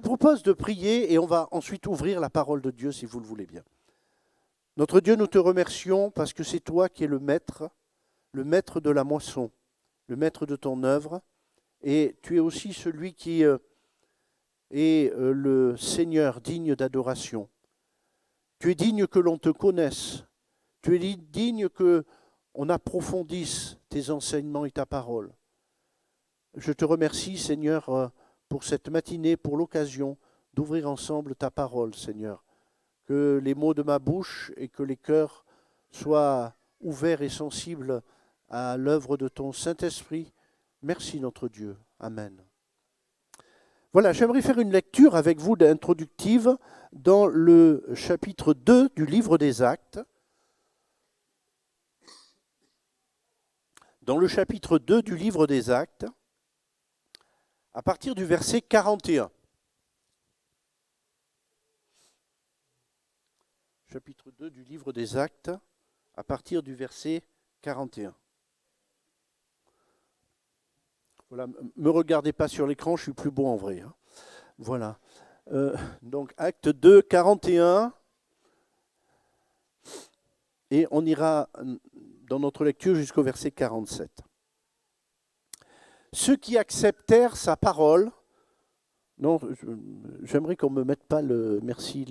vous propose de prier et on va ensuite ouvrir la parole de Dieu si vous le voulez bien. Notre Dieu, nous te remercions parce que c'est toi qui es le maître de la moisson, le maître de ton œuvre, et tu es aussi celui qui est le Seigneur digne d'adoration. Tu es digne que l'on te connaisse, tu es digne qu'on approfondisse tes enseignements et ta parole. Je te remercie, Seigneur, pour cette matinée, pour l'occasion d'ouvrir ensemble ta parole, Seigneur. Que les mots de ma bouche et que les cœurs soient ouverts et sensibles à l'œuvre de ton Saint-Esprit. Merci notre Dieu. Amen. Voilà, j'aimerais faire une lecture avec vous introductive dans le chapitre 2 du livre des Actes. Dans le chapitre 2 du livre des Actes, à partir du verset 41. Chapitre 2 du livre des Actes, à partir du verset 41. Voilà, ne me regardez pas sur l'écran, je suis plus beau en vrai. Hein. Voilà. Donc, Acte 2, 41. Et on ira dans notre lecture jusqu'au verset 47. Ceux qui acceptèrent sa parole, non, j'aimerais qu'on ne me mette pas le merci,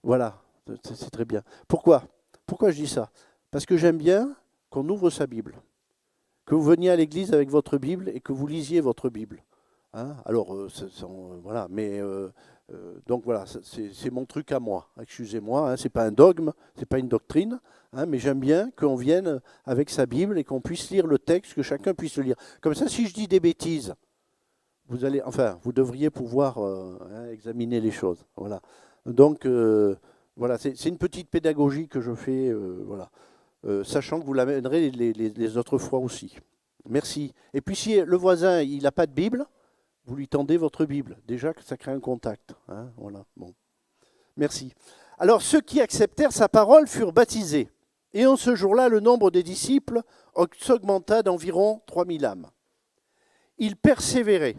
voilà, c'est très bien. Pourquoi je dis ça? Parce que j'aime bien qu'on ouvre sa Bible, que vous veniez à l'église avec votre Bible et que vous lisiez votre Bible. Hein, alors, voilà, mais donc voilà, c'est mon truc à moi. Excusez-moi, hein, c'est pas un dogme, c'est pas une doctrine, hein, mais j'aime bien qu'on vienne avec sa Bible et qu'on puisse lire le texte, que chacun puisse le lire. Comme ça, si je dis des bêtises, vous devriez pouvoir examiner les choses. Voilà. Donc, voilà, c'est une petite pédagogie que je fais, voilà, sachant que vous l'amènerez les autres fois aussi. Merci. Et puis, si le voisin, il n'a pas de Bible, vous lui tendez votre Bible. Déjà que ça crée un contact. Hein, voilà. Bon. Merci. Alors, ceux qui acceptèrent sa parole furent baptisés. Et en ce jour-là, le nombre des disciples s'augmenta d'environ 3000 âmes. Ils persévéraient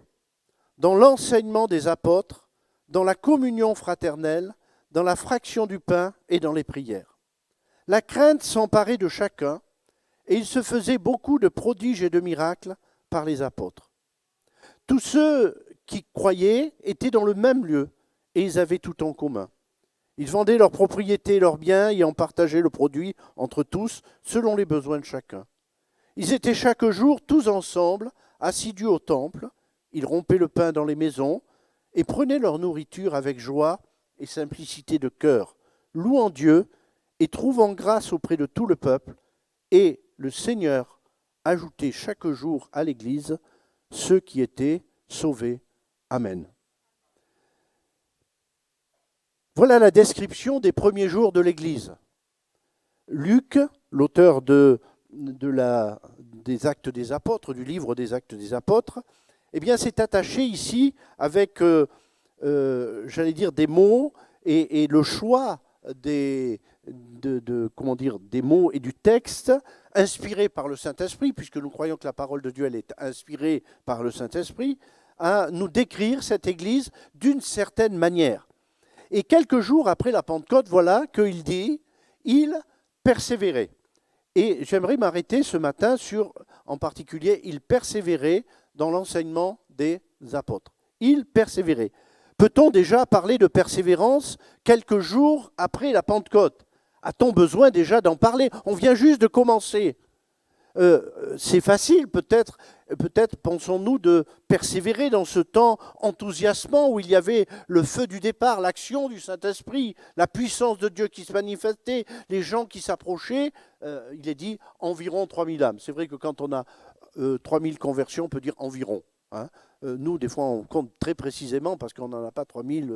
dans l'enseignement des apôtres, dans la communion fraternelle, dans la fraction du pain et dans les prières. La crainte s'emparait de chacun, et il se faisait beaucoup de prodiges et de miracles par les apôtres. Tous ceux qui croyaient étaient dans le même lieu, et ils avaient tout en commun. Ils vendaient leurs propriétés et leurs biens et en partageaient le produit entre tous, selon les besoins de chacun. Ils étaient chaque jour tous ensemble, assidus au temple. Ils rompaient le pain dans les maisons et prenaient leur nourriture avec joie et simplicité de cœur, louant Dieu et trouvant grâce auprès de tout le peuple. Et le Seigneur ajoutait chaque jour à l'Église ceux qui étaient sauvés. Amen. Voilà la description des premiers jours de l'Église. Luc, l'auteur des Actes des Apôtres, du livre des Actes des Apôtres, eh bien, s'est attaché ici avec, j'allais dire, des mots et le choix des mots et du texte inspirés par le Saint-Esprit, puisque nous croyons que la parole de Dieu elle est inspirée par le Saint-Esprit, à nous décrire cette Église d'une certaine manière. Et quelques jours après la Pentecôte, voilà qu'il dit, il persévérait. Et j'aimerais m'arrêter ce matin sur, en particulier, il persévérait dans l'enseignement des apôtres. Il persévérait. Peut-on déjà parler de persévérance quelques jours après la Pentecôte? A-t-on besoin déjà d'en parler? On vient juste de commencer. C'est facile, peut-être pensons-nous de persévérer dans ce temps enthousiasmant où il y avait le feu du départ, l'action du Saint-Esprit, la puissance de Dieu qui se manifestait, les gens qui s'approchaient. Il est dit environ 3000 âmes. C'est vrai que quand on a 3000 conversions, on peut dire environ. Hein. Nous, des fois, on compte très précisément parce qu'on n'en a pas 3000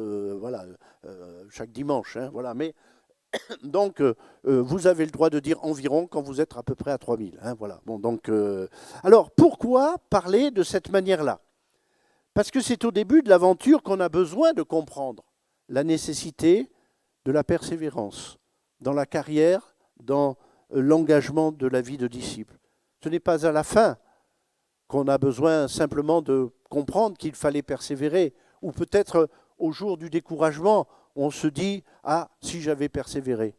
chaque dimanche. Hein, voilà. Mais donc, vous avez le droit de dire environ quand vous êtes à peu près à 3000. Hein, voilà. Bon, donc, alors, pourquoi parler de cette manière-là? Parce que c'est au début de l'aventure qu'on a besoin de comprendre la nécessité de la persévérance dans la carrière, dans l'engagement de la vie de disciple. Ce n'est pas à la fin qu'on a besoin simplement de comprendre qu'il fallait persévérer. Ou peut-être au jour du découragement, on se dit « Ah, si j'avais persévéré,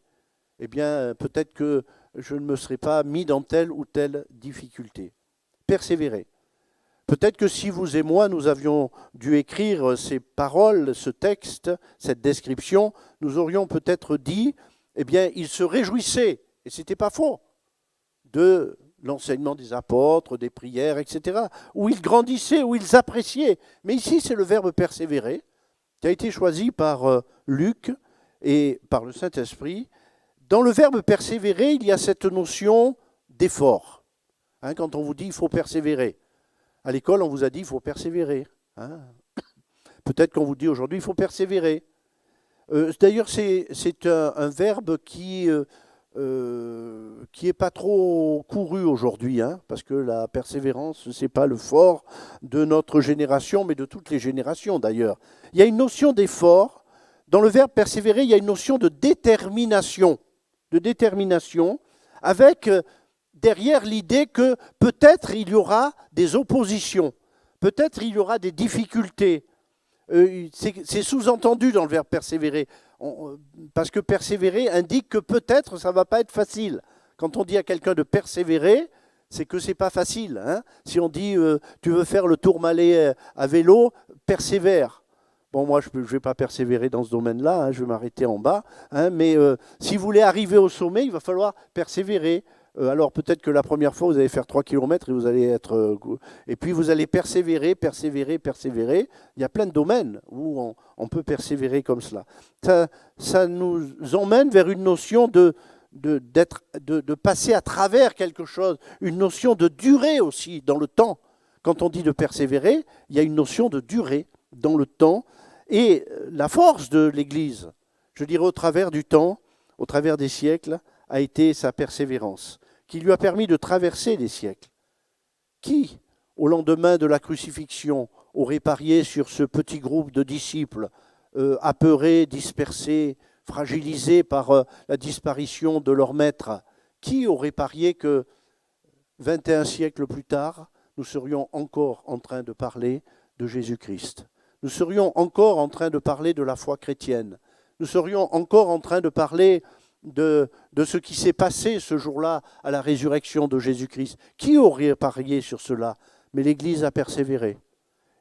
eh bien peut-être que je ne me serais pas mis dans telle ou telle difficulté. » Persévérer. Peut-être que si vous et moi, nous avions dû écrire ces paroles, ce texte, cette description, nous aurions peut-être dit « Eh bien, il se réjouissait », et ce n'était pas faux, de l'enseignement des apôtres, des prières, etc., où ils grandissaient, où ils appréciaient. Mais ici, c'est le verbe persévérer, qui a été choisi par Luc et par le Saint-Esprit. Dans le verbe persévérer, il y a cette notion d'effort. Quand on vous dit « il faut persévérer », à l'école, on vous a dit « il faut persévérer ». Peut-être qu'on vous dit aujourd'hui « il faut persévérer ». D'ailleurs, c'est un verbe qui est pas trop couru aujourd'hui, parce que la persévérance, ce n'est pas le fort de notre génération, mais de toutes les générations d'ailleurs. Il y a une notion d'effort. Dans le verbe persévérer, il y a une notion de détermination, avec derrière l'idée que peut-être il y aura des oppositions, peut-être il y aura des difficultés. C'est sous-entendu dans le verbe persévérer, parce que persévérer indique que peut-être ça ne va pas être facile. Quand on dit à quelqu'un de persévérer, c'est que ce n'est pas facile. Si on dit tu veux faire le Tourmalet à vélo, persévère. Bon, moi, je ne vais pas persévérer dans ce domaine-là, je vais m'arrêter en bas. Mais si vous voulez arriver au sommet, il va falloir persévérer. Alors peut-être que la première fois, vous allez faire 3 km et vous allez être... et puis vous allez persévérer. Il y a plein de domaines où on peut persévérer comme cela. Ça nous emmène vers une notion de passer à travers quelque chose, une notion de durée aussi dans le temps. Quand on dit de persévérer, il y a une notion de durée dans le temps. Et la force de l'Église, je dirais au travers du temps, au travers des siècles, a été sa persévérance, qui lui a permis de traverser les siècles. Qui, au lendemain de la crucifixion, aurait parié sur ce petit groupe de disciples, apeurés, dispersés, fragilisés par la disparition de leur maître? Qui aurait parié que 21 siècles plus tard, nous serions encore en train de parler de Jésus-Christ? Nous serions encore en train de parler de la foi chrétienne. Nous serions encore en train de parler de ce qui s'est passé ce jour-là à la résurrection de Jésus-Christ. Qui aurait parié sur cela? Mais l'Église a persévéré.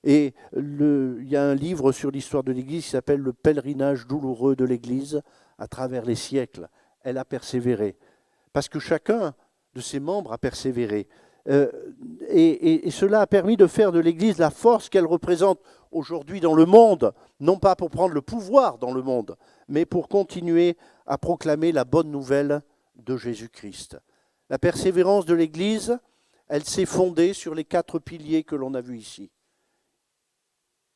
Et il y a un livre sur l'histoire de l'Église qui s'appelle « Le pèlerinage douloureux de l'Église à travers les siècles ». Elle a persévéré. Parce que chacun de ses membres a persévéré. Et cela a permis de faire de l'Église la force qu'elle représente aujourd'hui dans le monde, non pas pour prendre le pouvoir dans le monde, mais pour continuer à proclamer la bonne nouvelle de Jésus-Christ. La persévérance de l'Église, elle s'est fondée sur les 4 piliers que l'on a vus ici.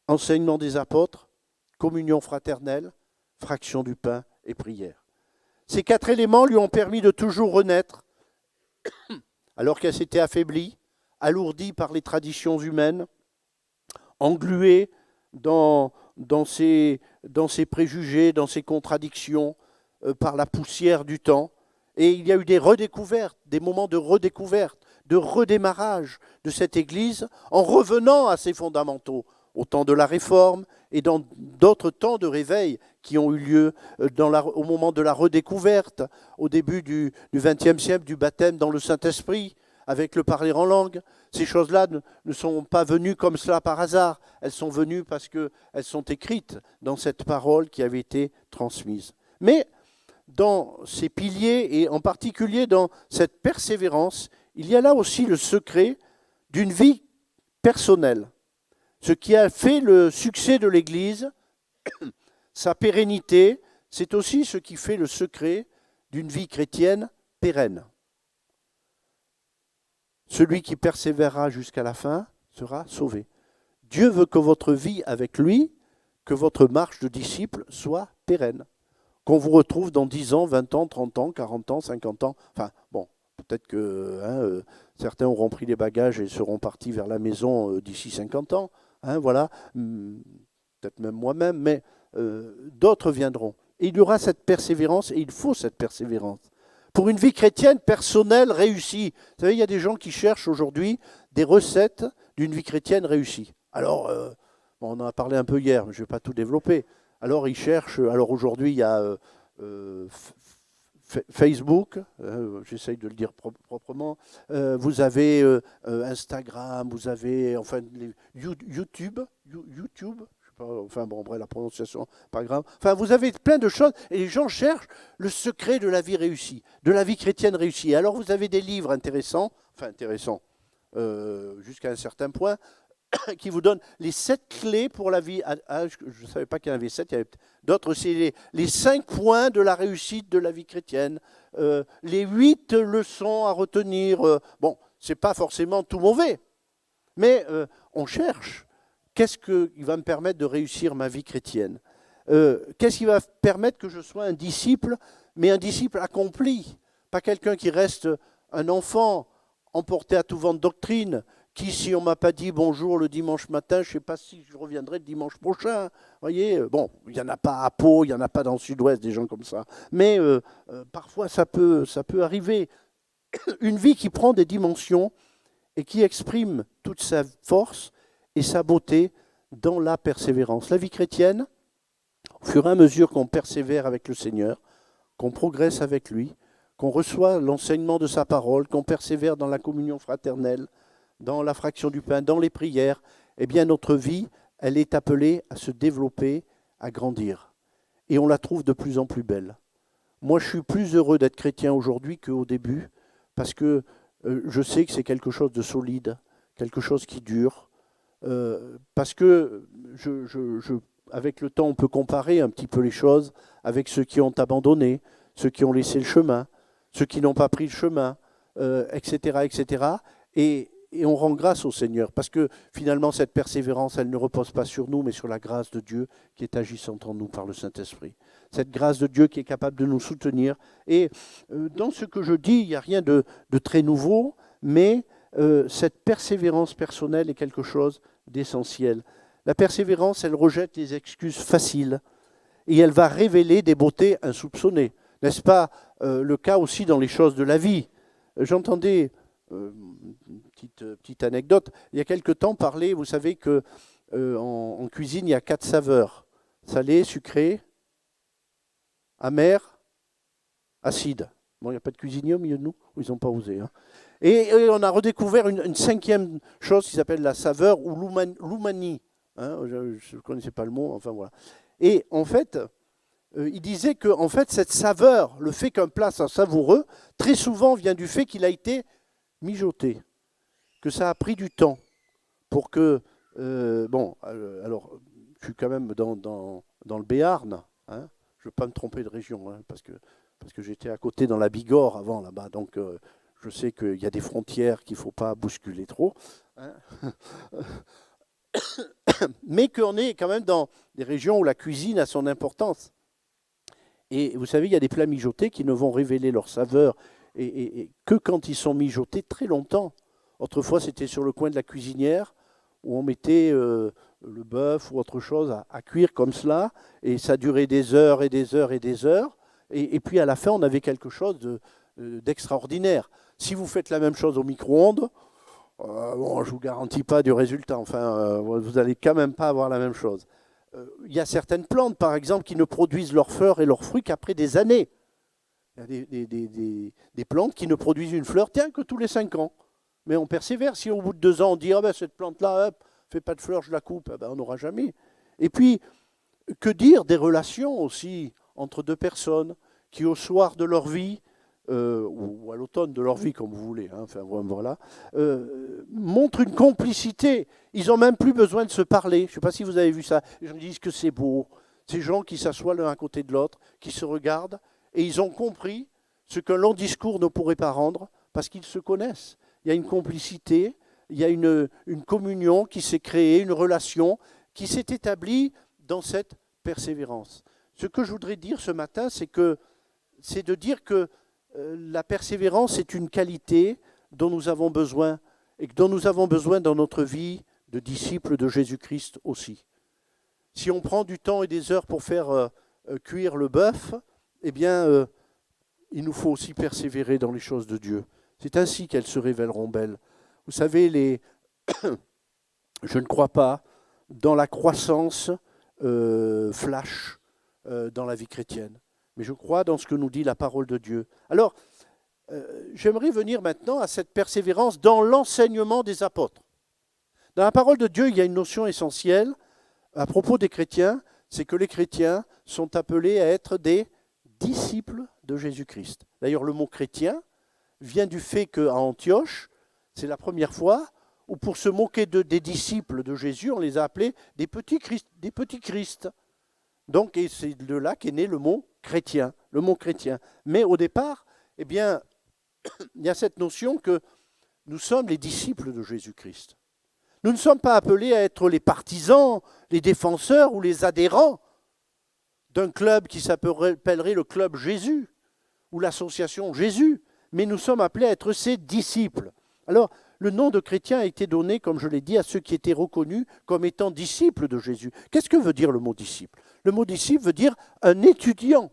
Enseignement des apôtres, communion fraternelle, fraction du pain et prière. Ces 4 éléments lui ont permis de toujours renaître, alors qu'elle s'était affaiblie, alourdie par les traditions humaines, engluée dans ses préjugés, dans ses contradictions, par la poussière du temps. Et il y a eu des redécouvertes, des moments de redécouverte, de redémarrage de cette Église, en revenant à ses fondamentaux, au temps de la Réforme et dans d'autres temps de réveil qui ont eu lieu au moment de la redécouverte, au début du XXe siècle, du baptême dans le Saint-Esprit, avec le parler en langue. Ces choses-là ne sont pas venues comme cela par hasard, elles sont venues parce qu'elles sont écrites dans cette parole qui avait été transmise. Mais dans ces piliers, et en particulier dans cette persévérance, il y a là aussi le secret d'une vie personnelle. Ce qui a fait le succès de l'Église, sa pérennité, c'est aussi ce qui fait le secret d'une vie chrétienne pérenne. Celui qui persévérera jusqu'à la fin sera sauvé. Dieu veut que votre vie avec lui, que votre marche de disciple soit pérenne. Qu'on vous retrouve dans 10 ans, 20 ans, 30 ans, 40 ans, 50 ans. Enfin, bon, peut-être que certains auront pris les bagages et seront partis vers la maison d'ici 50 ans. Voilà, peut-être même moi-même, mais d'autres viendront. Et il y aura cette persévérance, et il faut cette persévérance, Pour une vie chrétienne personnelle réussie. Vous savez, il y a des gens qui cherchent aujourd'hui des recettes d'une vie chrétienne réussie. Alors, bon, on en a parlé un peu hier, mais je ne vais pas tout développer. Alors, ils cherchent. Alors, aujourd'hui, il y a Facebook, j'essaye de le dire proprement. Vous avez Instagram, vous avez enfin YouTube. Enfin bon, bref, la prononciation, pas grave. Enfin, vous avez plein de choses et les gens cherchent le secret de la vie réussie, de la vie chrétienne réussie. Alors vous avez des livres intéressants, jusqu'à un certain point, qui vous donnent les 7 clés pour la vie. Je ne savais pas qu'il y en avait 7, il y avait d'autres, c'est les 5 points de la réussite de la vie chrétienne, les 8 leçons à retenir. Bon, ce n'est pas forcément tout mauvais, mais on cherche. Qu'est-ce qui va me permettre de réussir ma vie chrétienne? Qu'est-ce qui va permettre que je sois un disciple, mais un disciple accompli? Pas quelqu'un qui reste un enfant emporté à tout vent de doctrine, qui, si on ne m'a pas dit bonjour le dimanche matin, je ne sais pas si je reviendrai le dimanche prochain. Voyez, bon, il n'y en a pas à Pau, il n'y en a pas dans le sud-ouest, des gens comme ça. Mais parfois, ça peut arriver. Une vie qui prend des dimensions et qui exprime toute sa force et sa beauté dans la persévérance. La vie chrétienne, au fur et à mesure qu'on persévère avec le Seigneur, qu'on progresse avec lui, qu'on reçoit l'enseignement de sa parole, qu'on persévère dans la communion fraternelle, dans la fraction du pain, dans les prières, eh bien notre vie, elle est appelée à se développer, à grandir. Et on la trouve de plus en plus belle. Moi, je suis plus heureux d'être chrétien aujourd'hui qu'au début, parce que je sais que c'est quelque chose de solide, quelque chose qui dure, parce que avec le temps, on peut comparer un petit peu les choses avec ceux qui ont abandonné, ceux qui ont laissé le chemin, ceux qui n'ont pas pris le chemin, etc., etc. Et on rend grâce au Seigneur, parce que finalement, cette persévérance, elle ne repose pas sur nous, mais sur la grâce de Dieu qui est agissante en nous par le Saint-Esprit. Cette grâce de Dieu qui est capable de nous soutenir. Et dans ce que je dis, il n'y a rien de très nouveau, mais cette persévérance personnelle est quelque chose d'essentiel. La persévérance, elle rejette les excuses faciles et elle va révéler des beautés insoupçonnées. N'est-ce pas le cas aussi dans les choses de la vie? J'entendais, petite anecdote, il y a quelque temps parler, vous savez que en cuisine, il y a 4 saveurs. Salé, sucré, amer, acide. Bon, il n'y a pas de cuisinier au milieu de nous, ils n'ont pas osé. Hein. Et on a redécouvert une 5e chose qui s'appelle la saveur ou l'umani. Hein, je ne connaissais pas le mot, enfin voilà. Et en fait, il disait que en fait, cette saveur, le fait qu'un plat soit savoureux, très souvent vient du fait qu'il a été mijoté, que ça a pris du temps pour que... alors, je suis quand même dans le Béarn, hein, je ne veux pas me tromper de région, hein, parce que j'étais à côté dans la Bigorre avant là-bas, donc je sais qu'il y a des frontières qu'il ne faut pas bousculer trop. Hein. Mais qu'on est quand même dans des régions où la cuisine a son importance. Et vous savez, il y a des plats mijotés qui ne vont révéler leur saveur et que quand ils sont mijotés très longtemps. Autrefois, c'était sur le coin de la cuisinière où on mettait le bœuf ou autre chose à cuire comme cela, et ça durait des heures et des heures et des heures. Et puis à la fin, on avait quelque chose d'extraordinaire. Si vous faites la même chose au micro-ondes, bon, je ne vous garantis pas du résultat. Enfin, vous n'allez quand même pas avoir la même chose. Il y a certaines plantes, par exemple, qui ne produisent leurs fleurs et leurs fruits qu'après des années. Il y a des plantes qui ne produisent une fleur, tiens, que tous les 5 ans. Mais on persévère. Si au bout de 2 ans, on dit « cette plante-là, ne fait pas de fleurs, je la coupe », on n'aura jamais. Et puis, que dire des relations aussi entre 2 personnes qui, au soir de leur vie, ou à l'automne de leur vie, comme vous voulez, hein, enfin, voilà, montrent une complicité. Ils n'ont même plus besoin de se parler. Je ne sais pas si vous avez vu ça. Les gens disent que c'est beau. Ces gens qui s'assoient l'un à côté de l'autre, qui se regardent, et ils ont compris ce qu'un long discours ne pourrait pas rendre, parce qu'ils se connaissent. Il y a une complicité, il y a une communion qui s'est créée, une relation qui s'est établie dans cette persévérance. Ce que je voudrais dire ce matin, c'est de dire que la persévérance est une qualité dont nous avons besoin et dont nous avons besoin dans notre vie de disciples de Jésus-Christ aussi. Si on prend du temps et des heures pour faire cuire le bœuf, eh bien, il nous faut aussi persévérer dans les choses de Dieu. C'est ainsi qu'elles se révéleront belles. Vous savez, je ne crois pas dans la croissance flash dans la vie chrétienne, mais je crois dans ce que nous dit la parole de Dieu. Alors, j'aimerais venir maintenant à cette persévérance dans l'enseignement des apôtres. Dans la parole de Dieu, il y a une notion essentielle à propos des chrétiens, c'est que les chrétiens sont appelés à être des disciples de Jésus-Christ. D'ailleurs, le mot chrétien vient du fait qu'à Antioche, c'est la première fois où pour se moquer des disciples de Jésus, on les a appelés des petits Christ. Donc, et c'est de là qu'est né le mot chrétien, Mais au départ, eh bien, il y a cette notion que nous sommes les disciples de Jésus-Christ. Nous ne sommes pas appelés à être les partisans, les défenseurs ou les adhérents d'un club qui s'appellerait le club Jésus ou l'association Jésus, mais nous sommes appelés à être ses disciples. Alors, le nom de chrétien a été donné, comme je l'ai dit, à ceux qui étaient reconnus comme étant disciples de Jésus. Qu'est-ce que veut dire le mot disciple? Le mot disciple veut dire un étudiant.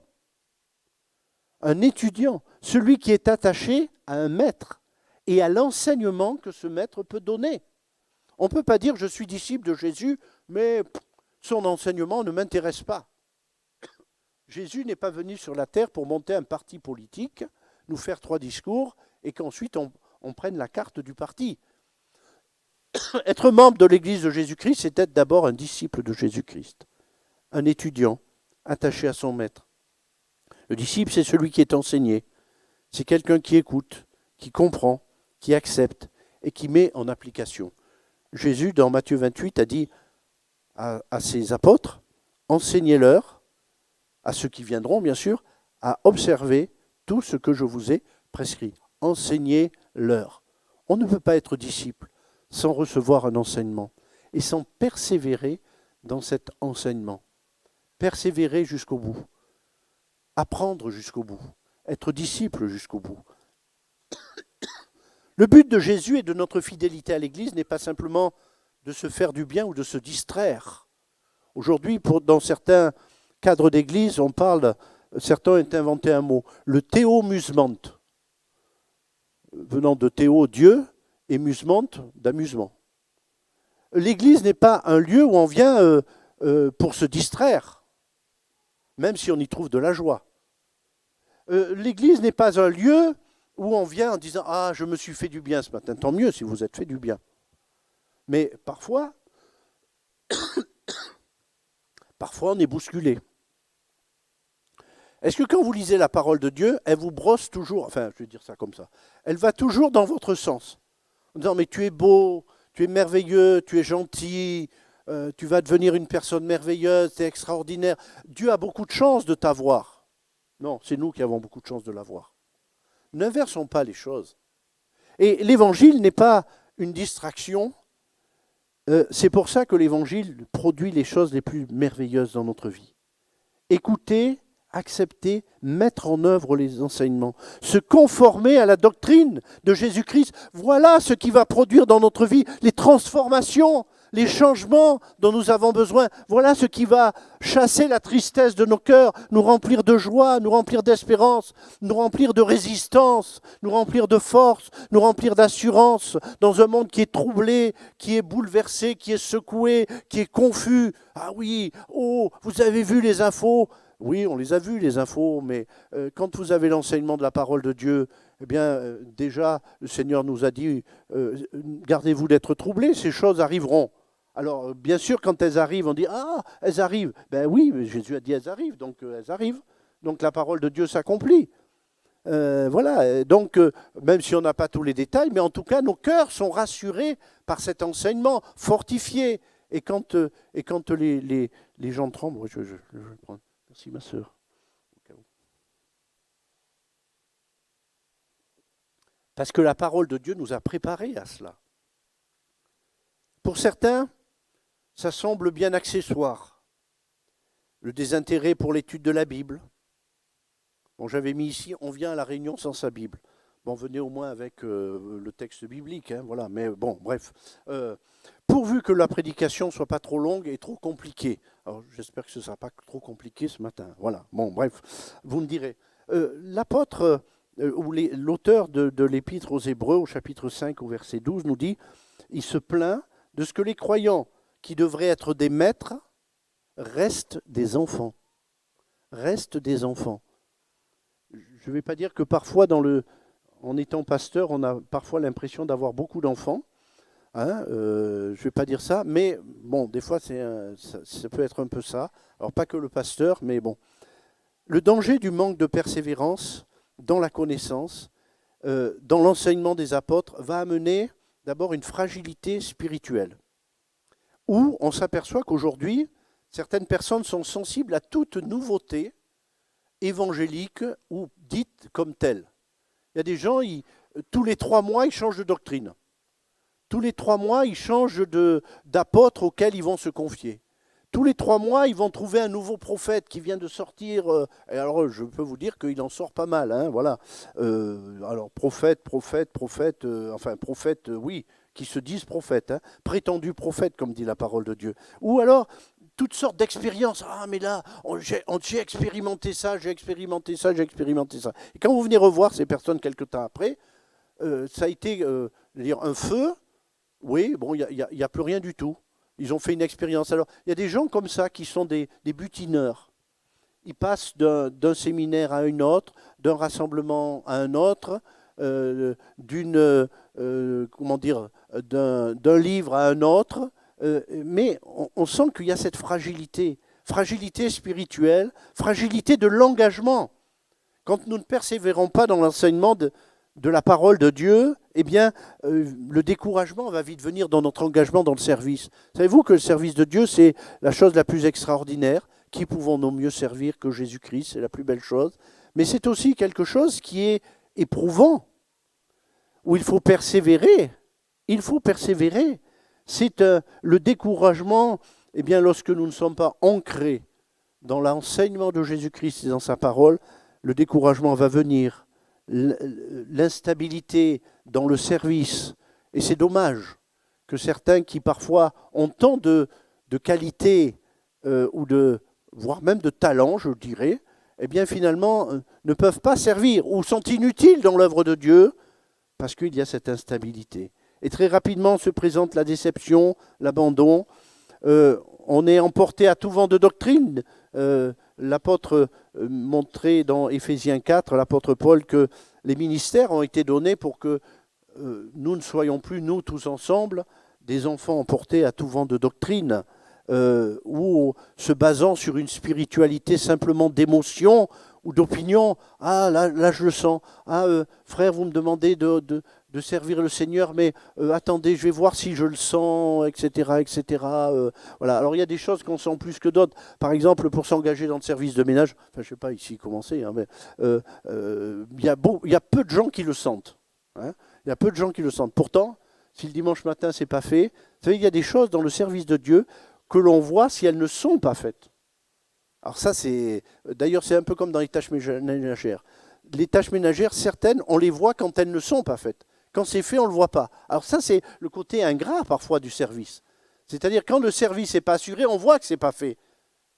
Un étudiant, celui qui est attaché à un maître et à l'enseignement que ce maître peut donner. On ne peut pas dire « je suis disciple de Jésus », mais son enseignement ne m'intéresse pas. Jésus n'est pas venu sur la terre pour monter un parti politique, nous faire 3 discours et qu'ensuite on prenne la carte du parti. Être membre de l'Église de Jésus-Christ, c'est être d'abord un disciple de Jésus-Christ, un étudiant attaché à son maître. Le disciple, c'est celui qui est enseigné. C'est quelqu'un qui écoute, qui comprend, qui accepte et qui met en application. Jésus, dans Matthieu 28, a dit à ses apôtres, enseignez-leur, à ceux qui viendront bien sûr, à observer tout ce que je vous ai prescrit. Enseignez-leur. On ne peut pas être disciple sans recevoir un enseignement et sans persévérer dans cet enseignement. Persévérer jusqu'au bout. Apprendre jusqu'au bout. Être disciple jusqu'au bout. Le but de Jésus et de notre fidélité à l'Église n'est pas simplement de se faire du bien ou de se distraire. Aujourd'hui, dans certains cadres d'Église, certains ont inventé un mot, le théomusement, venant de théo, Dieu, et musement, d'amusement. L'Église n'est pas un lieu où on vient pour se distraire, même si on y trouve de la joie. L'Église n'est pas un lieu où on vient en disant « Ah, je me suis fait du bien ce matin ». Tant mieux si vous êtes fait du bien. Mais parfois on est bousculé. Est-ce que quand vous lisez la parole de Dieu, elle vous brosse toujours, enfin je vais dire ça comme ça, elle va toujours dans votre sens, en disant « Mais tu es beau, tu es merveilleux, tu es gentil, tu vas devenir une personne merveilleuse, tu es extraordinaire. Dieu a beaucoup de chance de t'avoir. » Non, c'est nous qui avons beaucoup de chance de l'avoir. N'inversons pas les choses. Et l'évangile n'est pas une distraction. C'est pour ça que l'évangile produit les choses les plus merveilleuses dans notre vie. Écouter, accepter, mettre en œuvre les enseignements, se conformer à la doctrine de Jésus-Christ. Voilà ce qui va produire dans notre vie les transformations, les changements dont nous avons besoin. Voilà ce qui va chasser la tristesse de nos cœurs, nous remplir de joie, nous remplir d'espérance, nous remplir de résistance, nous remplir de force, nous remplir d'assurance dans un monde qui est troublé, qui est bouleversé, qui est secoué, qui est confus. Ah oui, oh, vous avez vu les infos ? Oui, on les a vues, les infos, mais quand vous avez l'enseignement de la parole de Dieu, eh bien, déjà, le Seigneur nous a dit, gardez-vous d'être troublés, ces choses arriveront. Alors, bien sûr, quand elles arrivent, on dit, ah, elles arrivent. Ben oui, Jésus a dit, elles arrivent, donc elles arrivent. Donc la parole de Dieu s'accomplit. Voilà, donc, même si on n'a pas tous les détails, mais en tout cas, nos cœurs sont rassurés par cet enseignement, fortifiés. Et quand les gens tremblent, je vais prendre. Merci ma sœur. Parce que la parole de Dieu nous a préparés à cela. Pour certains, ça semble bien accessoire. Le désintérêt pour l'étude de la Bible. Bon, j'avais mis ici, on vient à la réunion sans sa Bible. Bon, venez au moins avec le texte biblique, hein, voilà. Mais bon, bref. Pourvu que la prédication ne soit pas trop longue et trop compliquée. Alors, j'espère que ce ne sera pas trop compliqué ce matin. Voilà. Bon, bref, vous me direz. l'apôtre ou l'auteur de l'épître aux Hébreux, au chapitre 5, au verset 12, nous dit, il se plaint de ce que les croyants, qui devraient être des maîtres, restent des enfants. Restent des enfants. Je ne vais pas dire que parfois, en étant pasteur, on a parfois l'impression d'avoir beaucoup d'enfants. Hein, je ne vais pas dire ça, mais bon, des fois, ça peut être un peu ça. Alors, pas que le pasteur, mais bon. Le danger du manque de persévérance dans la connaissance, dans l'enseignement des apôtres, va amener d'abord une fragilité spirituelle, où on s'aperçoit qu'aujourd'hui, certaines personnes sont sensibles à toute nouveauté évangélique ou dite comme telle. Il y a des gens, tous les 3 mois, ils changent de doctrine. Tous les 3 mois, ils changent d'apôtre auquel ils vont se confier. Tous les 3 mois, ils vont trouver un nouveau prophète qui vient de sortir. Et alors, je peux vous dire qu'il en sort pas mal. Hein, voilà. Alors, prophète, oui, qui se disent prophètes. Hein, prétendus prophètes, comme dit la parole de Dieu. Ou alors, toutes sortes d'expériences. Ah, mais là, j'ai expérimenté ça, j'ai expérimenté ça, j'ai expérimenté ça. Et quand vous venez revoir ces personnes quelque temps après, ça a été un feu. Oui, bon, il n'y a plus rien du tout. Ils ont fait une expérience. Alors, il y a des gens comme ça qui sont des butineurs. Ils passent d'un séminaire à un autre, d'un rassemblement à un autre, d'un livre à un autre. Mais on sent qu'il y a cette fragilité spirituelle, fragilité de l'engagement. Quand nous ne persévérons pas dans l'enseignement de la parole de Dieu, eh bien, le découragement va vite venir dans notre engagement dans le service. Savez-vous que le service de Dieu, c'est la chose la plus extraordinaire? Qui pouvons-nous mieux servir que Jésus-Christ? C'est la plus belle chose. Mais c'est aussi quelque chose qui est éprouvant, où il faut persévérer. Il faut persévérer. C'est le découragement, eh bien, lorsque nous ne sommes pas ancrés dans l'enseignement de Jésus-Christ et dans sa parole, le découragement va venir. L'instabilité dans le service. Et c'est dommage que certains qui parfois ont tant de qualité voire même de talent, je dirais, eh bien finalement ne peuvent pas servir ou sont inutiles dans l'œuvre de Dieu parce qu'il y a cette instabilité. Et très rapidement se présente la déception, l'abandon. On est emporté à tout vent de doctrine. L'apôtre montrait dans Éphésiens 4, l'apôtre Paul, que les ministères ont été donnés pour que nous ne soyons plus, nous tous ensemble, des enfants emportés à tout vent de doctrine, ou se basant sur une spiritualité simplement d'émotion ou d'opinion. Ah, là je le sens. Ah, frère, vous me demandez de servir le Seigneur, mais attendez, je vais voir si je le sens, etc. etc. Voilà. Alors il y a des choses qu'on sent plus que d'autres. Par exemple, pour s'engager dans le service de ménage, enfin je ne sais pas ici comment c'est, hein, mais il y a peu de gens qui le sentent. Hein. Il y a peu de gens qui le sentent. Pourtant, si le dimanche matin c'est pas fait, vous savez, il y a des choses dans le service de Dieu que l'on voit si elles ne sont pas faites. Alors ça, d'ailleurs, c'est un peu comme dans les tâches ménagères. Les tâches ménagères, certaines, on les voit quand elles ne sont pas faites. Quand c'est fait, on ne le voit pas. Alors ça, c'est le côté ingrat parfois du service. C'est-à-dire quand le service n'est pas assuré, on voit que ce n'est pas fait.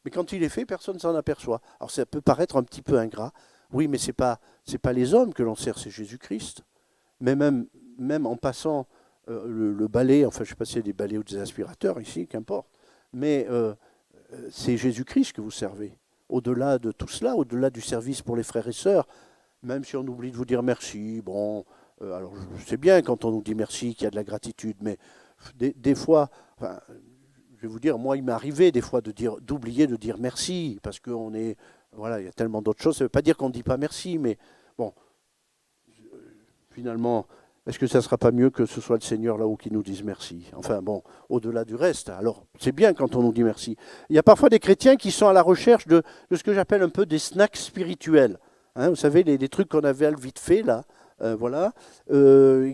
Mais quand il est fait, personne ne s'en aperçoit. Alors ça peut paraître un petit peu ingrat. Oui, mais ce n'est pas les hommes que l'on sert, c'est Jésus-Christ. Mais même en passant le balai, enfin je ne sais pas s'il y a des balais ou des aspirateurs ici, qu'importe. Mais c'est Jésus-Christ que vous servez. Au-delà de tout cela, au-delà du service pour les frères et sœurs, même si on oublie de vous dire merci, bon, alors je sais bien quand on nous dit merci qu'il y a de la gratitude, mais des fois, enfin, je vais vous dire, moi il m'est arrivé des fois d'oublier de dire merci, parce qu'on est, voilà, il y a tellement d'autres choses, ça ne veut pas dire qu'on ne dit pas merci, mais bon, finalement, est-ce que ça ne sera pas mieux que ce soit le Seigneur là-haut qui nous dise merci? Enfin bon, au-delà du reste, alors c'est bien quand on nous dit merci. Il y a parfois des chrétiens qui sont à la recherche de ce que j'appelle un peu des snacks spirituels. Hein, vous savez, les trucs qu'on avait vite fait là, voilà,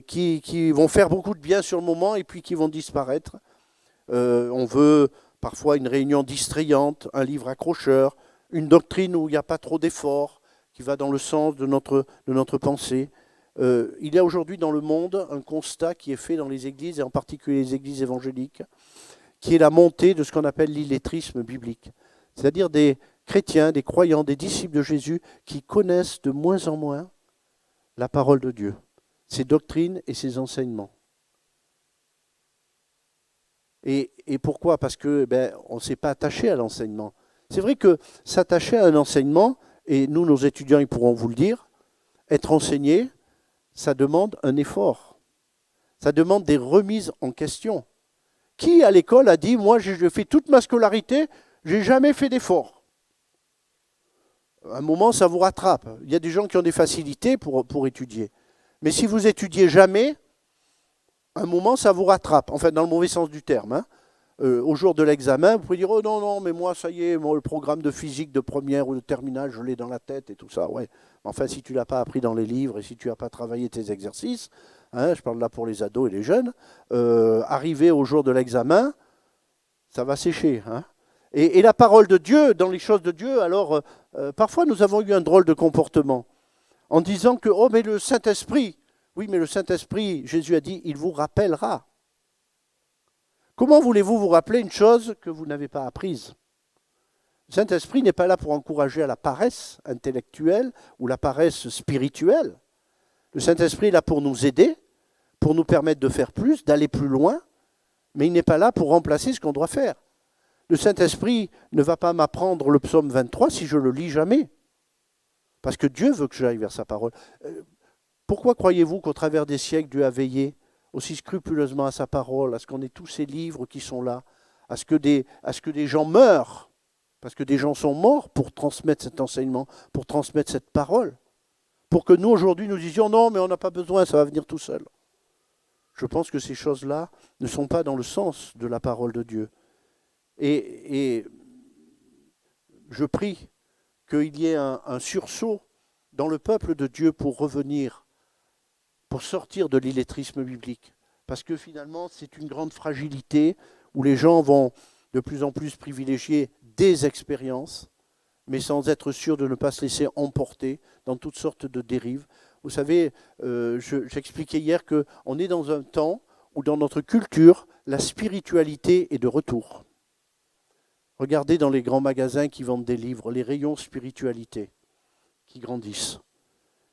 qui vont faire beaucoup de bien sur le moment et puis qui vont disparaître. On veut parfois une réunion distrayante, un livre accrocheur, une doctrine où il n'y a pas trop d'efforts, qui va dans le sens de notre pensée. Il y a aujourd'hui dans le monde un constat qui est fait dans les églises, et en particulier les églises évangéliques, qui est la montée de ce qu'on appelle l'illettrisme biblique. C'est-à-dire des chrétiens, des croyants, des disciples de Jésus qui connaissent de moins en moins la parole de Dieu, ses doctrines et ses enseignements. Et pourquoi ? Parce que on ne s'est pas attaché à l'enseignement. C'est vrai que s'attacher à un enseignement, et nous, nos étudiants, ils pourront vous le dire, être enseigné, ça demande un effort. Ça demande des remises en question. Qui, à l'école, a dit, moi, je fais toute ma scolarité, je n'ai jamais fait d'effort. À un moment, ça vous rattrape. Il y a des gens qui ont des facilités pour étudier. Mais si vous étudiez jamais, à un moment, ça vous rattrape. Enfin, dans le mauvais sens du terme. Hein. Au jour de l'examen, vous pouvez dire « Oh non, mais moi, ça y est, moi, le programme de physique de première ou de terminale, je l'ai dans la tête et tout ça. » Ouais. Enfin, si tu ne l'as pas appris dans les livres et si tu n'as pas travaillé tes exercices, hein, je parle là pour les ados et les jeunes, arrivé au jour de l'examen, ça va sécher. Hein. Et la parole de Dieu, dans les choses de Dieu, alors, parfois, nous avons eu un drôle de comportement en disant que « Oh, mais le Saint-Esprit, oui, mais le Saint-Esprit, Jésus a dit, il vous rappellera. » Comment voulez-vous vous rappeler une chose que vous n'avez pas apprise ? Le Saint-Esprit n'est pas là pour encourager à la paresse intellectuelle ou la paresse spirituelle. Le Saint-Esprit est là pour nous aider, pour nous permettre de faire plus, d'aller plus loin, mais il n'est pas là pour remplacer ce qu'on doit faire. Le Saint-Esprit ne va pas m'apprendre le psaume 23 si je ne le lis jamais. Parce que Dieu veut que j'aille vers sa parole. Pourquoi croyez-vous qu'au travers des siècles, Dieu a veillé aussi scrupuleusement à sa parole, à ce qu'on ait tous ces livres qui sont là, à ce que des gens meurent, parce que des gens sont morts pour transmettre cet enseignement, pour transmettre cette parole, pour que nous, aujourd'hui, nous disions « Non, mais on n'a pas besoin, ça va venir tout seul ». Je pense que ces choses-là ne sont pas dans le sens de la parole de Dieu. Et je prie qu'il y ait un sursaut dans le peuple de Dieu pour revenir, pour sortir de l'illettrisme biblique. Parce que finalement, c'est une grande fragilité où les gens vont de plus en plus privilégier des expériences, mais sans être sûrs de ne pas se laisser emporter dans toutes sortes de dérives. Vous savez, j'expliquais hier qu'on est dans un temps où dans notre culture, la spiritualité est de retour. Regardez dans les grands magasins qui vendent des livres, les rayons spiritualité qui grandissent,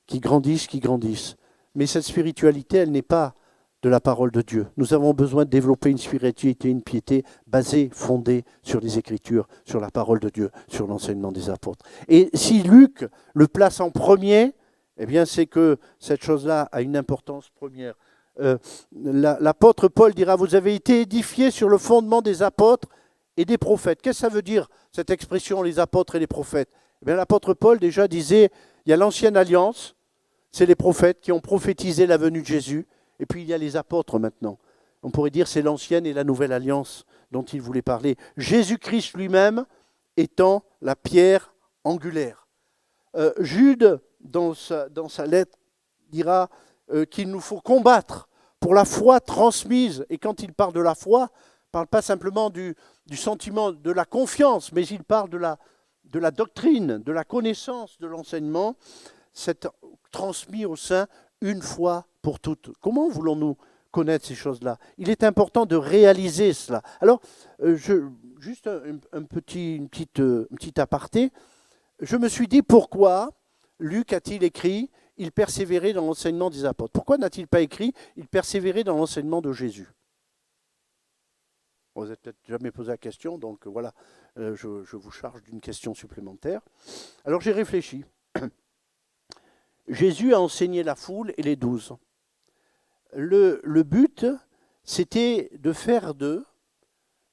qui grandissent, qui grandissent. Mais cette spiritualité, elle n'est pas de la parole de Dieu. Nous avons besoin de développer une spiritualité, une piété basée, fondée sur les Écritures, sur la parole de Dieu, sur l'enseignement des apôtres. Et si Luc le place en premier, eh bien c'est que cette chose-là a une importance première. L'apôtre Paul dira « Vous avez été édifiés sur le fondement des apôtres et des prophètes ». Qu'est-ce que ça veut dire, cette expression, les apôtres et les prophètes ? Eh bien, l'apôtre Paul déjà disait, il y a l'ancienne alliance, c'est les prophètes qui ont prophétisé la venue de Jésus, et puis il y a les apôtres maintenant. On pourrait dire c'est l'ancienne et la nouvelle alliance dont il voulait parler. Jésus-Christ lui-même étant la pierre angulaire. Jude, dans sa lettre, dira qu'il nous faut combattre pour la foi transmise. Et quand il parle de la foi, il ne parle pas simplement du sentiment de la confiance, mais il parle de la doctrine, de la connaissance, de l'enseignement, c'est transmis au sein une fois pour toutes. Comment voulons-nous connaître ces choses-là ? Il est important de réaliser cela. Alors, juste une petite aparté. Je me suis dit pourquoi Luc a-t-il écrit « Il persévérait dans l'enseignement des apôtres ». Pourquoi n'a-t-il pas écrit « Il persévérait dans l'enseignement de Jésus ». Vous n'avez peut-être jamais posé la question, donc voilà, je vous charge d'une question supplémentaire. Alors j'ai réfléchi. Jésus a enseigné la foule et les 12. Le but, c'était de faire d'eux,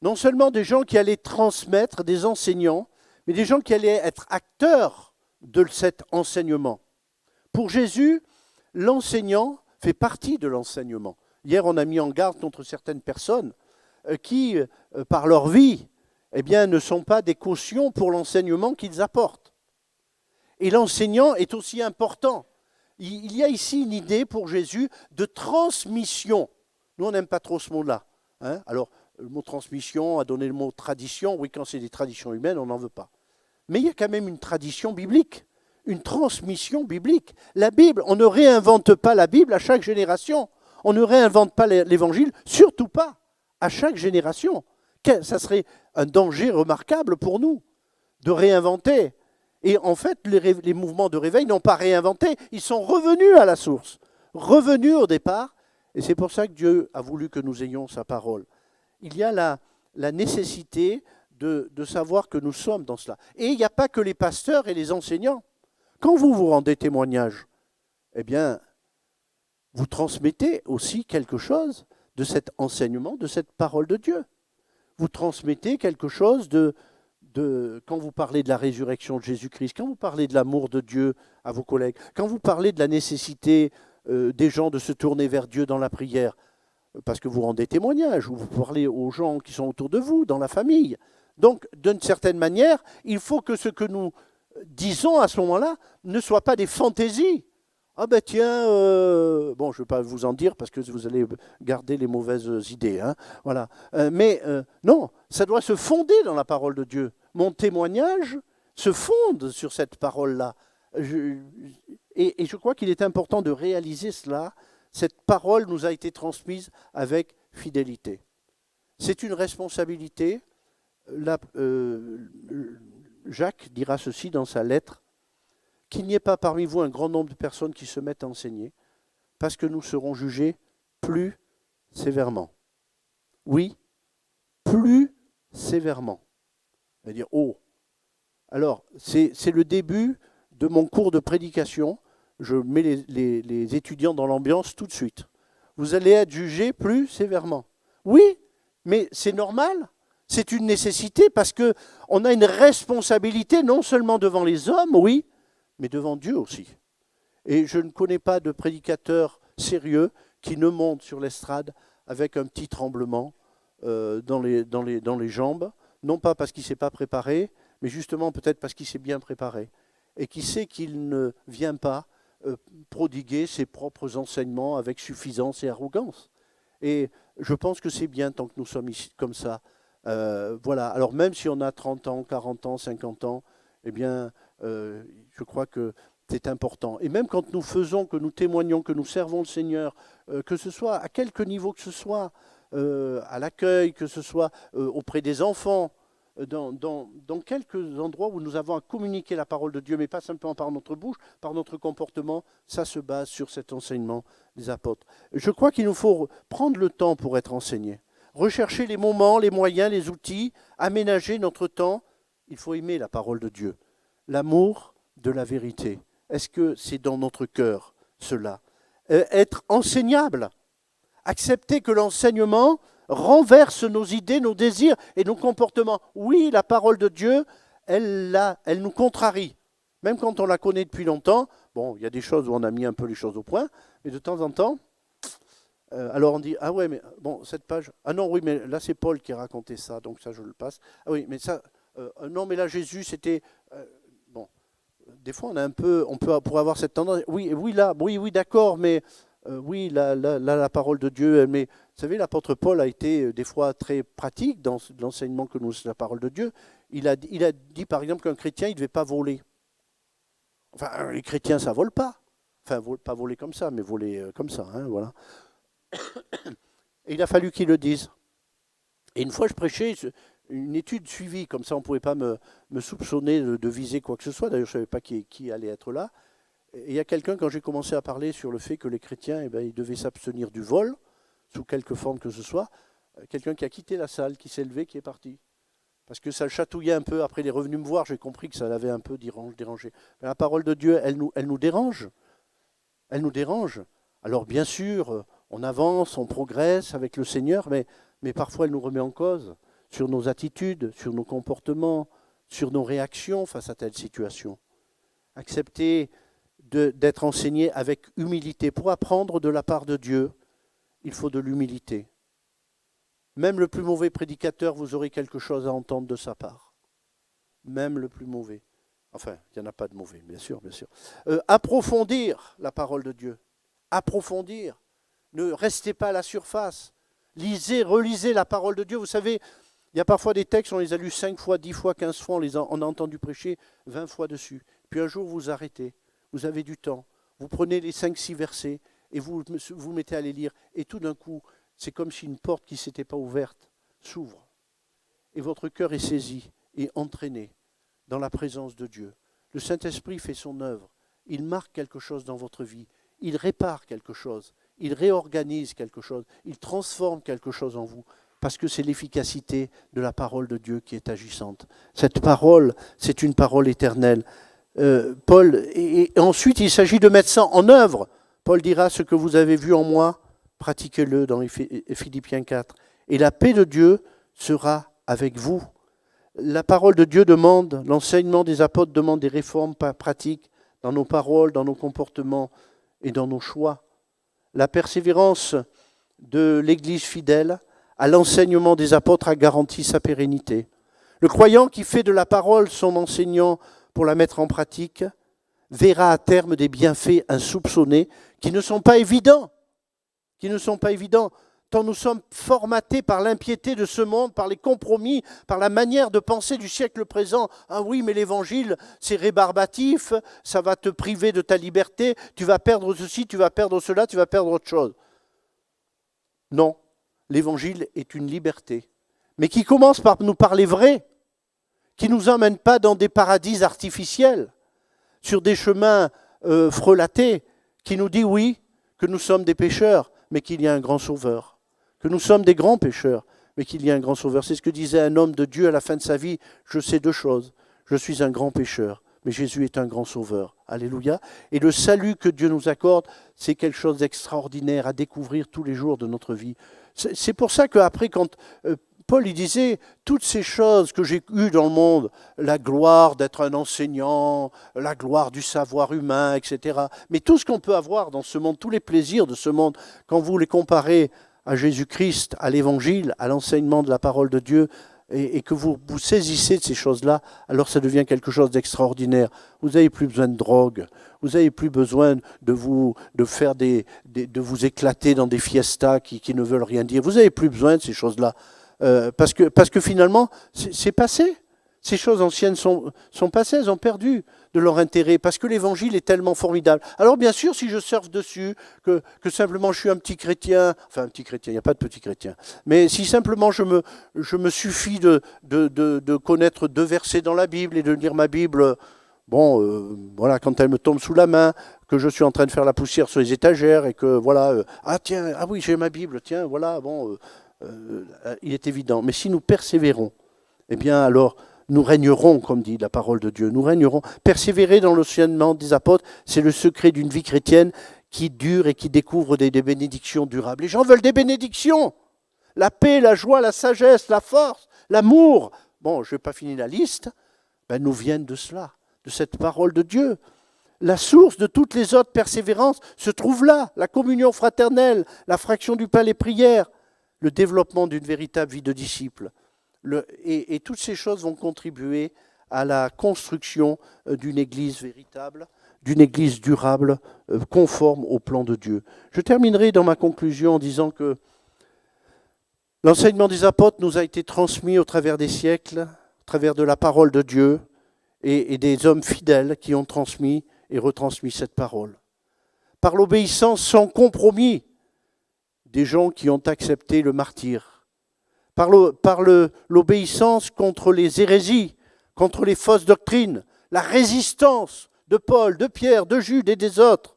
non seulement des gens qui allaient transmettre, des enseignants, mais des gens qui allaient être acteurs de cet enseignement. Pour Jésus, l'enseignant fait partie de l'enseignement. Hier, on a mis en garde contre certaines personnes qui, par leur vie, eh bien, ne sont pas des cautions pour l'enseignement qu'ils apportent. Et l'enseignant est aussi important. Il y a ici une idée pour Jésus de transmission. Nous, on n'aime pas trop ce mot-là. Hein. Alors, le mot transmission a donné le mot tradition. Oui, quand c'est des traditions humaines, on n'en veut pas. Mais il y a quand même une tradition biblique, une transmission biblique. La Bible, on ne réinvente pas la Bible à chaque génération. On ne réinvente pas l'Évangile, surtout pas à chaque génération. Ça serait un danger remarquable pour nous de réinventer. Et en fait, les mouvements de réveil n'ont pas réinventé, ils sont revenus à la source, revenus au départ. Et c'est pour ça que Dieu a voulu que nous ayons sa parole. Il y a la nécessité de savoir que nous sommes dans cela. Et il n'y a pas que les pasteurs et les enseignants. Quand vous vous rendez témoignage, eh bien, vous transmettez aussi quelque chose de cet enseignement, de cette parole de Dieu. Vous transmettez quelque chose quand vous parlez de la résurrection de Jésus-Christ, quand vous parlez de l'amour de Dieu à vos collègues, quand vous parlez de la nécessité des gens de se tourner vers Dieu dans la prière, parce que vous rendez témoignage, ou vous parlez aux gens qui sont autour de vous, dans la famille. Donc, d'une certaine manière, il faut que ce que nous disons à ce moment-là ne soit pas des fantaisies. Ah ben tiens, bon, je ne vais pas vous en dire parce que vous allez garder les mauvaises idées. Hein, voilà. Mais non, ça doit se fonder dans la parole de Dieu. Mon témoignage se fonde sur cette parole-là. Et je crois qu'il est important de réaliser cela. Cette parole nous a été transmise avec fidélité. C'est une responsabilité. Là, Jacques dira ceci dans sa lettre, qu'il n'y ait pas parmi vous un grand nombre de personnes qui se mettent à enseigner, parce que nous serons jugés plus sévèrement. Oui, plus sévèrement. C'est-à-dire, oh. Alors, c'est le début de mon cours de prédication. Je mets les étudiants dans l'ambiance tout de suite. Vous allez être jugés plus sévèrement. Oui, mais c'est normal. C'est une nécessité parce qu'on a une responsabilité non seulement devant les hommes, oui, mais devant Dieu aussi. Et je ne connais pas de prédicateur sérieux qui ne monte sur l'estrade avec un petit tremblement dans les jambes, non pas parce qu'il ne s'est pas préparé, mais justement peut-être parce qu'il s'est bien préparé, et qui sait qu'il ne vient pas prodiguer ses propres enseignements avec suffisance et arrogance. Et je pense que c'est bien tant que nous sommes ici comme ça. Voilà. Alors même si on a 30 ans, 40 ans, 50 ans, eh bien, je crois que c'est important. Et même quand nous faisons, que nous témoignons, que nous servons le Seigneur, que ce soit à quelque niveau que ce soit, à l'accueil, que ce soit auprès des enfants, dans quelques endroits où nous avons à communiquer la parole de Dieu, mais pas simplement par notre bouche, par notre comportement, ça se base sur cet enseignement des apôtres. Je crois qu'il nous faut prendre le temps pour être enseignés, rechercher les moments, les moyens, les outils, aménager notre temps. Il faut aimer la parole de Dieu, l'amour de la vérité. Est-ce que c'est dans notre cœur, cela ? Être enseignable, accepter que l'enseignement renverse nos idées, nos désirs et nos comportements. Oui, la parole de Dieu, elle nous contrarie. Même quand on la connaît depuis longtemps, bon, il y a des choses où on a mis un peu les choses au point, mais de temps en temps, alors on dit, ah ouais, mais bon, cette page, ah non, oui, mais là c'est Paul qui a raconté ça, donc ça je le passe. Ah oui, mais ça, non, mais là Jésus, c'était... bon, des fois on pourrait avoir cette tendance, oui, d'accord, mais... oui, la parole de Dieu, mais vous savez, l'apôtre Paul a été des fois très pratique dans l'enseignement que nous, la parole de Dieu. Il a dit par exemple qu'un chrétien, il ne devait pas voler. Enfin, les chrétiens, ça ne vole pas. Enfin, pas voler comme ça, mais voler comme ça, hein, voilà. Et il a fallu qu'il le dise. Et une fois, je prêchais une étude suivie, comme ça on ne pouvait pas me soupçonner de viser quoi que ce soit. D'ailleurs, je ne savais pas qui allait être là. Et il y a quelqu'un, quand j'ai commencé à parler sur le fait que les chrétiens, ils devaient s'abstenir du vol, sous quelque forme que ce soit, quelqu'un qui a quitté la salle, qui s'est levé, qui est parti. Parce que ça le chatouillait un peu. Après, il est revenu me voir, j'ai compris que ça l'avait un peu dérangé. Mais la parole de Dieu, elle nous dérange. Elle nous dérange. Alors bien sûr, on avance, on progresse avec le Seigneur, mais parfois elle nous remet en cause sur nos attitudes, sur nos comportements, sur nos réactions face à telle situation. Accepter d'être enseigné avec humilité. Pour apprendre de la part de Dieu, il faut de l'humilité. Même le plus mauvais prédicateur, vous aurez quelque chose à entendre de sa part. Même le plus mauvais. Enfin, il n'y en a pas de mauvais, bien sûr, bien sûr. Approfondir la parole de Dieu. Approfondir. Ne restez pas à la surface. Lisez, relisez la parole de Dieu. Vous savez, il y a parfois des textes, on les a lus 5 fois, 10 fois, 15 fois, on a entendu prêcher 20 fois dessus. Puis un jour, vous arrêtez. Vous avez du temps, vous prenez les 5-6 versets et vous mettez à les lire. Et tout d'un coup, c'est comme si une porte qui ne s'était pas ouverte s'ouvre. Et votre cœur est saisi et entraîné dans la présence de Dieu. Le Saint-Esprit fait son œuvre. Il marque quelque chose dans votre vie. Il répare quelque chose. Il réorganise quelque chose. Il transforme quelque chose en vous. Parce que c'est l'efficacité de la parole de Dieu qui est agissante. Cette parole, c'est une parole éternelle. Paul, et ensuite, il s'agit de mettre ça en œuvre. Paul dira, ce que vous avez vu en moi, pratiquez-le dans Philippiens 4. Et la paix de Dieu sera avec vous. La parole de Dieu demande, l'enseignement des apôtres demande des réformes pratiques dans nos paroles, dans nos comportements et dans nos choix. La persévérance de l'Église fidèle à l'enseignement des apôtres a garanti sa pérennité. Le croyant qui fait de la parole son enseignant pour la mettre en pratique verra à terme des bienfaits insoupçonnés qui ne sont pas évidents. Tant nous sommes formatés par l'impiété de ce monde, par les compromis, par la manière de penser du siècle présent. Ah oui, mais l'évangile, c'est rébarbatif, ça va te priver de ta liberté, tu vas perdre ceci, tu vas perdre cela, tu vas perdre autre chose. Non, l'évangile est une liberté, mais qui commence par nous parler vrai, qui ne nous emmène pas dans des paradis artificiels, sur des chemins frelatés, qui nous dit oui, que nous sommes des pécheurs, mais qu'il y a un grand sauveur. Que nous sommes des grands pécheurs, mais qu'il y a un grand sauveur. C'est ce que disait un homme de Dieu à la fin de sa vie. Je sais deux choses. Je suis un grand pécheur, mais Jésus est un grand sauveur. Alléluia. Et le salut que Dieu nous accorde, c'est quelque chose d'extraordinaire à découvrir tous les jours de notre vie. C'est pour ça qu'après, quand Paul il disait, toutes ces choses que j'ai eues dans le monde, la gloire d'être un enseignant, la gloire du savoir humain, etc. Mais tout ce qu'on peut avoir dans ce monde, tous les plaisirs de ce monde, quand vous les comparez à Jésus-Christ, à l'Évangile, à l'enseignement de la parole de Dieu, et que vous saisissez de ces choses-là, alors ça devient quelque chose d'extraordinaire. Vous n'avez plus besoin de drogue, vous n'avez plus besoin de vous éclater dans des fiestas qui ne veulent rien dire. Vous n'avez plus besoin de ces choses-là, parce que finalement, c'est passé. Ces choses anciennes sont passées, elles ont perdu de leur intérêt, parce que l'évangile est tellement formidable. Alors bien sûr, si je surfe dessus, que simplement je suis un petit chrétien, enfin un petit chrétien, il n'y a pas de petit chrétien, mais si simplement je me suffis de connaître 2 versets dans la Bible et de lire ma Bible, voilà, quand elle me tombe sous la main, que je suis en train de faire la poussière sur les étagères et que voilà, ah oui, j'ai ma Bible, tiens, voilà, il est évident. Mais si nous persévérons, eh bien alors, nous régnerons, comme dit la parole de Dieu, nous régnerons. Persévérer dans l'enseignement des apôtres, c'est le secret d'une vie chrétienne qui dure et qui découvre des bénédictions durables. Les gens veulent des bénédictions. La paix, la joie, la sagesse, la force, l'amour. Bon, je n'ai pas fini la liste. Nous viennent de cela, de cette parole de Dieu. La source de toutes les autres persévérances se trouve là. La communion fraternelle, la fraction du pain, les prières, le développement d'une véritable vie de disciple. Et toutes ces choses vont contribuer à la construction d'une Église véritable, d'une Église durable, conforme au plan de Dieu. Je terminerai dans ma conclusion en disant que l'enseignement des apôtres nous a été transmis au travers des siècles, au travers de la parole de Dieu et des hommes fidèles qui ont transmis et retransmis cette parole. Par l'obéissance sans compromis des gens qui ont accepté le martyre, par l'obéissance contre les hérésies, contre les fausses doctrines, la résistance de Paul, de Pierre, de Jude et des autres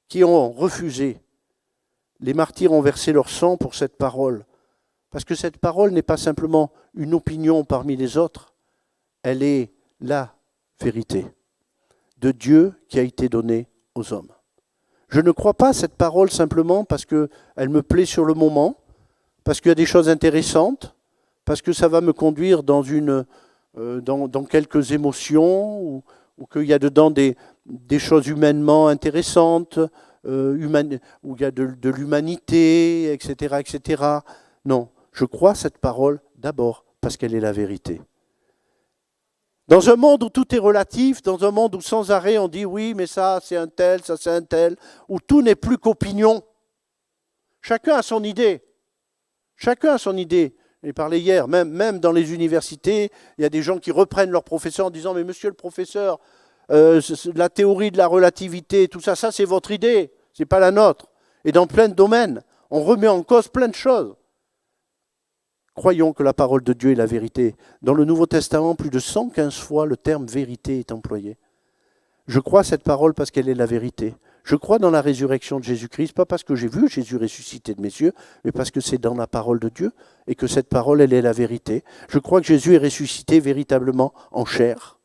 qui ont refusé. Les martyrs ont versé leur sang pour cette parole, parce que cette parole n'est pas simplement une opinion parmi les autres, elle est la vérité de Dieu qui a été donnée aux hommes. Je ne crois pas cette parole simplement parce qu'elle me plaît sur le moment, parce qu'il y a des choses intéressantes, parce que ça va me conduire dans quelques émotions, ou qu'il y a dedans des choses humainement intéressantes, où il y a de l'humanité, etc., etc. Non, je crois cette parole d'abord parce qu'elle est la vérité. Dans un monde où tout est relatif, dans un monde où sans arrêt on dit oui, mais ça c'est un tel, ça c'est un tel, où tout n'est plus qu'opinion, chacun a son idée. Chacun a son idée. J'ai parlé hier, même dans les universités, il y a des gens qui reprennent leur professeur en disant « Mais monsieur le professeur, la théorie de la relativité, tout ça, ça c'est votre idée, c'est pas la nôtre. » Et dans plein de domaines, on remet en cause plein de choses. Croyons que la parole de Dieu est la vérité. Dans le Nouveau Testament, plus de 115 fois, le terme vérité est employé. Je crois à cette parole parce qu'elle est la vérité. Je crois dans la résurrection de Jésus-Christ, pas parce que j'ai vu Jésus ressusciter de mes yeux, mais parce que c'est dans la parole de Dieu et que cette parole, elle est la vérité. Je crois que Jésus est ressuscité véritablement en chair,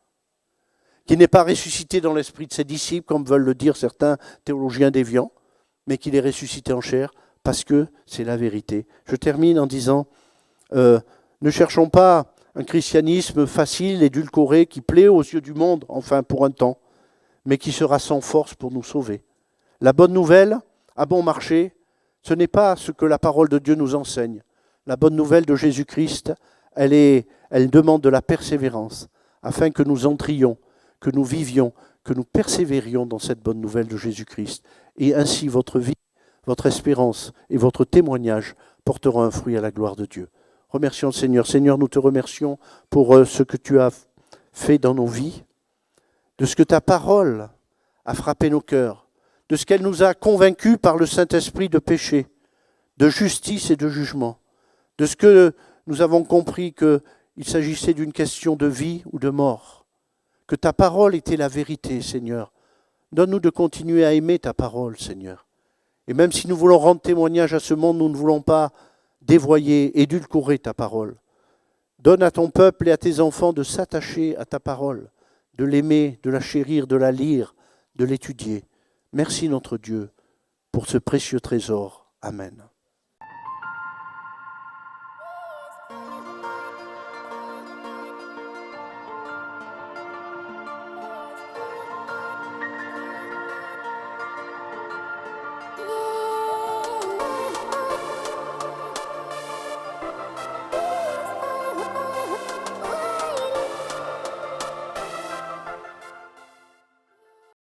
qu'il n'est pas ressuscité dans l'esprit de ses disciples, comme veulent le dire certains théologiens déviants, mais qu'il est ressuscité en chair parce que c'est la vérité. Je termine en disant, ne cherchons pas un christianisme facile, édulcoré, qui plaît aux yeux du monde, enfin pour un temps, mais qui sera sans force pour nous sauver. La bonne nouvelle, à bon marché, ce n'est pas ce que la parole de Dieu nous enseigne. La bonne nouvelle de Jésus-Christ, elle demande de la persévérance, afin que nous entrions, que nous vivions, que nous persévérions dans cette bonne nouvelle de Jésus-Christ. Et ainsi votre vie, votre espérance et votre témoignage porteront un fruit à la gloire de Dieu. Remercions le Seigneur. Seigneur, nous te remercions pour ce que tu as fait dans nos vies, de ce que ta parole a frappé nos cœurs, de ce qu'elle nous a convaincus par le Saint-Esprit de péché, de justice et de jugement, de ce que nous avons compris qu'il s'agissait d'une question de vie ou de mort, que ta parole était la vérité, Seigneur. Donne-nous de continuer à aimer ta parole, Seigneur. Et même si nous voulons rendre témoignage à ce monde, nous ne voulons pas dévoyer, édulcorer ta parole. Donne à ton peuple et à tes enfants de s'attacher à ta parole, de l'aimer, de la chérir, de la lire, de l'étudier. Merci notre Dieu pour ce précieux trésor. Amen.